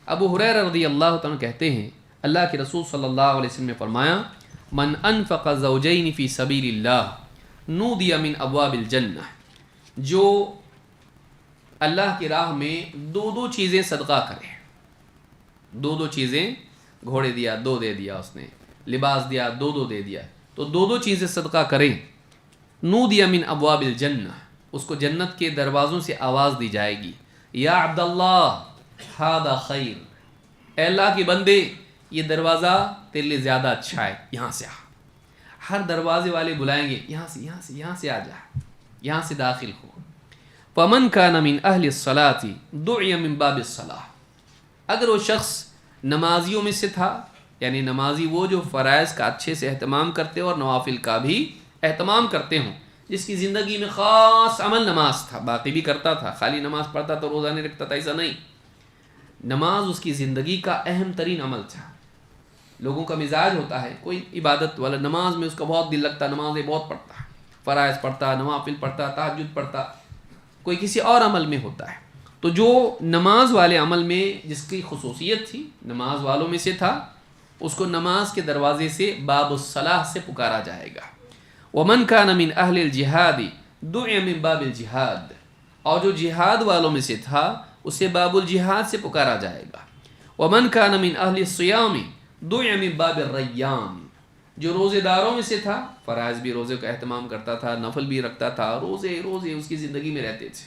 ابو ہریرہ رضی اللہ تعالیٰ کہتے ہیں اللہ کے رسول صلی اللہ علیہ وسلم نے فرمایا من انفق زوجین فی سبیل اللہ نودی من ابواب الجنہ، جو اللہ کی راہ میں دو چیزیں صدقہ کرے، دو چیزیں، گھوڑے دیا دو دے دیا، اس نے لباس دیا دو دے دیا، تو دو چیزیں صدقہ کریں، نودی من ابواب الجنہ، اس کو جنت کے دروازوں سے آواز دی جائے گی، یا عبداللہ ھذا خیر، اے اللہ کے بندے یہ دروازہ تیرے لیے زیادہ اچھا ہے، یہاں سے آ۔ ہر دروازے والے بلائیں گے یہاں سے آ جا، یہاں سے داخل ہو۔ فمن کان من اہل الصلاۃ دعی من باب الصلاۃ، اگر وہ شخص نمازیوں میں سے تھا، یعنی نمازی وہ جو فرائض کا اچھے سے اہتمام کرتے اور نوافل کا بھی اہتمام کرتے ہوں، جس کی زندگی میں خاص عمل نماز تھا، باقی بھی کرتا تھا، خالی نماز پڑھتا تو روزہ نہیں رکھتا تھا، ایسا نہیں، نماز اس کی زندگی کا اہم ترین عمل تھا۔ لوگوں کا مزاج ہوتا ہے، کوئی عبادت والا نماز میں اس کا بہت دل لگتا، نمازیں بہت پڑھتا ہے، فرائض پڑھتا، نوافل پڑھتا، تہجد پڑھتا، کوئی کسی اور عمل میں ہوتا ہے۔ تو جو نماز والے عمل میں جس کی خصوصیت تھی، نماز والوں میں سے تھا، اس کو نماز کے دروازے سے باب الصلاح سے پکارا جائے گا۔ ومن کان من اہل الجہاد دعی من باب الجہاد، اور جو جہاد والوں میں سے تھا اسے باب الجہاد سے پکارا جائے گا۔ ومن کان من اہل الصیام دعی من باب الریان، جو روزے داروں میں سے تھا، فرائض بھی روزے کا اہتمام کرتا تھا، نفل بھی رکھتا تھا، روزے اس کی زندگی میں رہتے تھے،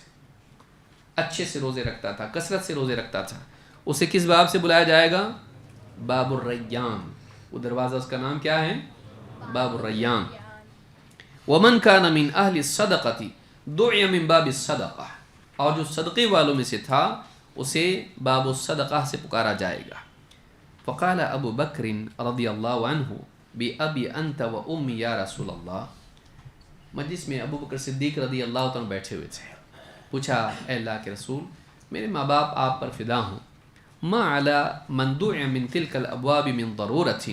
اچھے سے روزے رکھتا تھا، کثرت سے روزے رکھتا تھا، اسے کس باب سے بلایا جائے گا؟ باب الریان، وہ دروازہ اس کا نام کیا ہے؟ باب الریان۔ ومن کان من اہل الصدقۃ دعی من باب الصدقہ، اور جو صدقے والوں میں سے تھا اسے باب الصدقہ سے پکارا جائے گا۔ فقال ابو بکر رضی اللہ عنہ بأبی انت و امی یا رسول اللہ، مجلس میں ابو بکر صدیق رضی اللہ عنہ بیٹھے ہوئے تھے، پوچھا اے اللہ کے رسول، میرے ماں باپ آپ پر فدا ہوں، ما علی من دعی من تلک الابواب من ضرورت،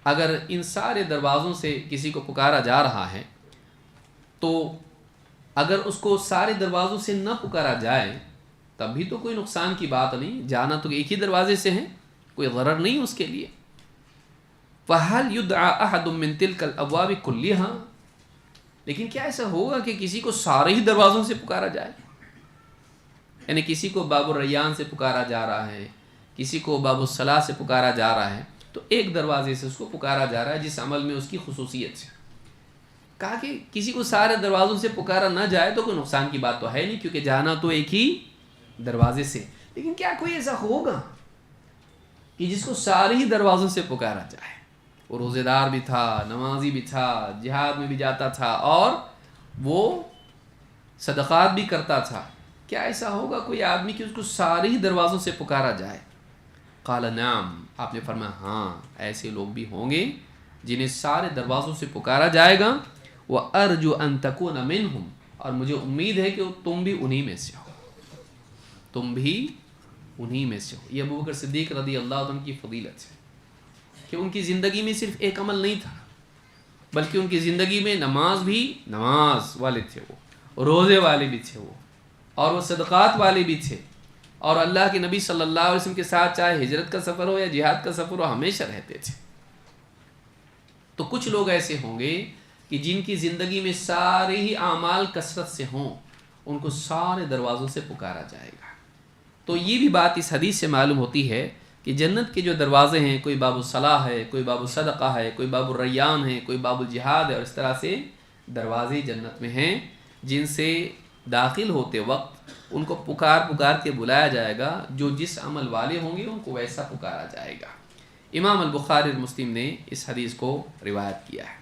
اگر ان سارے دروازوں سے کسی کو پکارا جا رہا ہے تو اگر اس کو سارے دروازوں سے نہ پکارا جائے تب بھی تو کوئی نقصان کی بات نہیں، جانا تو ایک ہی دروازے سے ہے، کوئی ضرر نہیں اس کے لیے۔ فَهَلْ يُدْعَى أَحَدٌ مِّن تِلْكَ الْأَبْوَابِ كُلِّهَا، لیکن کیا ایسا ہوگا کہ کسی کو سارے ہی دروازوں سے پکارا جائے؟ یعنی کسی کو باب الریان سے پکارا جا رہا ہے، کسی کو باب الصلاح سے پکارا جا رہا ہے، تو ایک دروازے سے اس کو پکارا جا رہا ہے جس عمل میں اس کی خصوصیت ہے۔ کہا کہ کسی کو سارے دروازوں سے پکارا نہ جائے تو کوئی نقصان کی بات تو ہے نہیں، کیونکہ جانا تو ایک ہی دروازے سے، لیکن کیا کوئی ایسا ہوگا کہ جس کو سارے ہی دروازوں سے پکارا جائے؟ وہ روزے دار بھی تھا، نمازی بھی تھا، جہاد میں بھی جاتا تھا، اور وہ صدقات بھی کرتا تھا، کیا ایسا ہوگا کوئی آدمی کہ اس کو سارے ہی دروازوں سے پکارا جائے؟ قال نعم، آپ نے فرمایا ہاں، ایسے لوگ بھی ہوں گے جنہیں سارے دروازوں سے پکارا جائے گا۔ وَأَرْجُو أَن تَكُونَ مِنْهُمْ، اور مجھے امید ہے کہ تم بھی انہی میں سے ہو، تم بھی انہی میں سے ہو۔ یہ ابو بکر صدیق رضی اللہ عنہ کی فضیلت ہے کہ ان کی زندگی میں صرف ایک عمل نہیں تھا، بلکہ ان کی زندگی میں نماز والے تھے، وہ روزے والے بھی تھے، وہ اور وہ صدقات والے بھی تھے، اور اللہ کے نبی صلی اللہ علیہ وسلم کے ساتھ چاہے ہجرت کا سفر ہو یا جہاد کا سفر ہو ہمیشہ رہتے تھے۔ تو کچھ لوگ ایسے ہوں گے کہ جن کی زندگی میں سارے ہی اعمال کثرت سے ہوں، ان کو سارے دروازوں سے پکارا جائے گا۔ تو یہ بھی بات اس حدیث سے معلوم ہوتی ہے کہ جنت کے جو دروازے ہیں، کوئی باب الصلاح ہے، کوئی باب الصدقہ ہے، کوئی باب الریان ہے، کوئی باب الجہاد ہے، اور اس طرح سے دروازے جنت میں ہیں جن سے داخل ہوتے وقت ان کو پکار کے بلایا جائے گا، جو جس عمل والے ہوں گے ان کو ویسا پکارا جائے گا۔ امام البخاری اور مسلم نے اس حدیث کو روایت کیا ہے۔